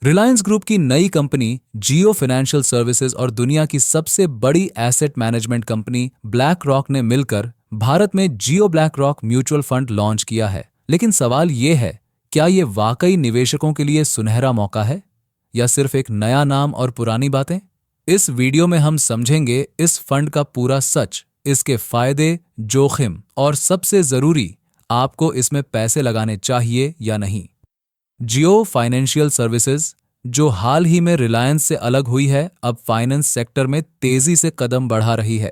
Reliance group की नई company जियो financial services और दुनिया की सबसे बड़ी asset management company BlackRock ने मिलकर भारत में Jio BlackRock mutual fund launch किया है। लेकिन सवाल ये है, क्या ये वाकई निवेशकों के लिए सुनहरा मौका है या सिर्फ एक नया नाम और पुरानी बातें? इस वीडियो में हम समझेंगे इस फंड का पूरा सच, इसके फायदे, जोखिम और सबसे जरूरी, आपको इसमें पैसे लगाने चाहिए या नहीं। जियो फाइनेंशियल सर्विसेज, जो हाल ही में रिलायंस से अलग हुई है, अब फाइनेंस सेक्टर में तेजी से कदम बढ़ा रही है।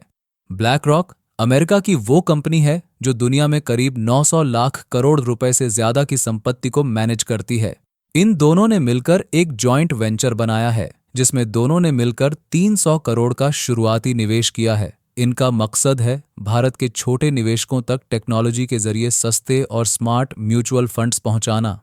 ब्लैक रॉक अमेरिका की वो कंपनी है जो दुनिया में करीब 900 लाख करोड़ रुपए से ज्यादा की संपत्ति को मैनेज करती है। इन दोनों ने मिलकर एक जॉइंट वेंचर बनाया है जिसमें दोनों ने मिलकर 300 करोड़ का शुरुआती निवेश किया है। इनका मकसद है भारत के छोटे निवेशकों तक टेक्नोलॉजी के जरिए सस्ते और स्मार्ट म्यूचुअल फंड्स पहुंचाना।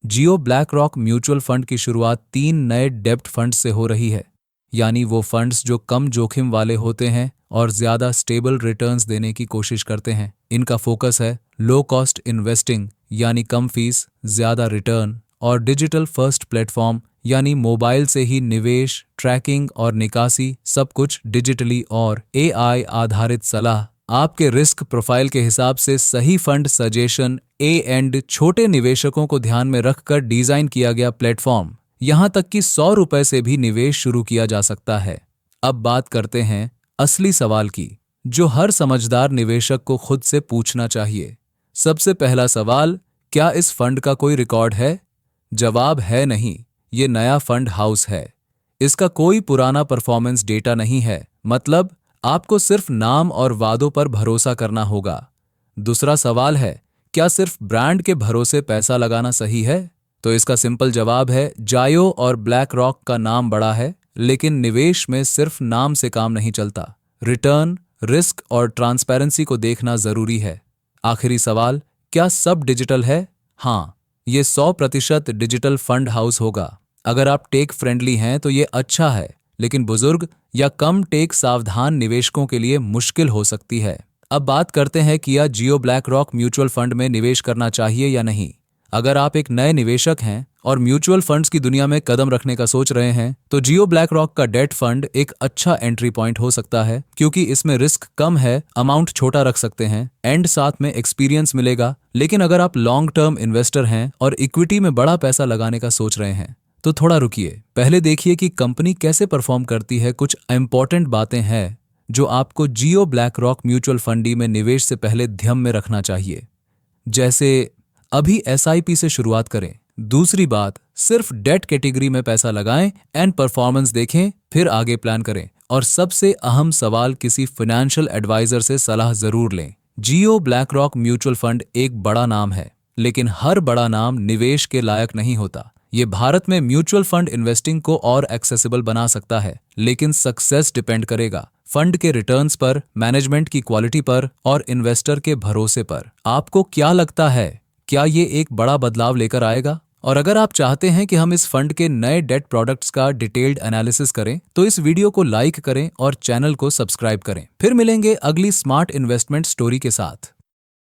जियो ब्लैक रॉक म्यूचुअल फंड की शुरुआत 3 नए डेब्ट फंड से हो रही है, यानी वो फंड्स जो कम जोखिम वाले होते हैं और ज्यादा स्टेबल रिटर्न्स देने की कोशिश करते हैं। इनका फोकस है लो कॉस्ट इन्वेस्टिंग, यानी कम फीस, ज्यादा रिटर्न, और डिजिटल फर्स्ट प्लेटफॉर्म, यानी मोबाइल से ही निवेश, ट्रैकिंग और निकासी, सब कुछ डिजिटली, और AI आधारित सलाह, आपके रिस्क प्रोफाइल के हिसाब से सही फंड सजेशन, एंड छोटे निवेशकों को ध्यान में रखकर डिजाइन किया गया प्लेटफॉर्म। यहां तक कि 100 रुपए से भी निवेश शुरू किया जा सकता है। अब बात करते हैं असली सवाल की, जो हर समझदार निवेशक को खुद से पूछना चाहिए। सबसे पहला सवाल, क्या इस फंड का कोई रिकॉर्ड है? जवाब है नहीं। ये नया फंड हाउस है। इसका कोई पुराना परफॉर्मेंस डेटा नहीं है, मतलब आपको सिर्फ नाम और वादों पर भरोसा करना होगा। दूसरा सवाल है, क्या सिर्फ ब्रांड के भरोसे पैसा लगाना सही है? तो इसका सिंपल जवाब है, जायो और ब्लैक रॉक का नाम बड़ा है, लेकिन निवेश में सिर्फ नाम से काम नहीं चलता। रिटर्न, रिस्क और ट्रांसपेरेंसी को देखना जरूरी है। आखिरी सवाल, क्या सब डिजिटल है? हाँ, ये 100% डिजिटल फंड हाउस होगा। अगर आप टेक फ्रेंडली हैं तो ये अच्छा है, लेकिन बुजुर्ग या कम टेक सावधान निवेशकों के लिए मुश्किल हो सकती है। अब बात करते हैं कि क्या जियो ब्लैक रॉक म्यूचुअल फंड में निवेश करना चाहिए या नहीं। अगर आप एक नए निवेशक हैं और म्यूचुअल फंड्स की दुनिया में कदम रखने का सोच रहे हैं, तो जियो ब्लैक रॉक का डेट फंड एक अच्छा एंट्री पॉइंट हो सकता है, क्योंकि इसमें रिस्क कम है, अमाउंट छोटा रख सकते हैं, एंड साथ में एक्सपीरियंस मिलेगा। लेकिन अगर आप लॉन्ग टर्म इन्वेस्टर हैं और इक्विटी में बड़ा पैसा लगाने का सोच रहे हैं, तो थोड़ा रुकिए। पहले देखिए कि कंपनी कैसे परफॉर्म करती है। कुछ इंपॉर्टेंट बातें हैं जो आपको जियो ब्लैक रॉक म्यूचुअल फंड में निवेश से पहले ध्यान में रखना चाहिए। जैसे, अभी SIP से शुरुआत करें। दूसरी बात, सिर्फ डेट कैटेगरी में पैसा लगाएं एंड परफॉर्मेंस देखें, फिर आगे प्लान करें। और सबसे अहम सवाल, किसी फाइनेंशियल एडवाइजर से सलाह जरूर लें। जियो ब्लैक रॉक म्यूचुअल फंड एक बड़ा नाम है, लेकिन हर बड़ा नाम निवेश के लायक नहीं होता। ये भारत में म्यूचुअल फंड इन्वेस्टिंग को और एक्सेसिबल बना सकता है, लेकिन सक्सेस डिपेंड करेगा फंड के रिटर्न्स पर, मैनेजमेंट की क्वालिटी पर और इन्वेस्टर के भरोसे पर। आपको क्या लगता है, क्या ये एक बड़ा बदलाव लेकर आएगा? और अगर आप चाहते हैं कि हम इस फंड के नए डेट प्रोडक्ट्स का डिटेल्ड एनालिसिस करें, तो इस वीडियो को लाइक करें और चैनल को सब्सक्राइब करें। फिर मिलेंगे अगली स्मार्ट इन्वेस्टमेंट स्टोरी के साथ।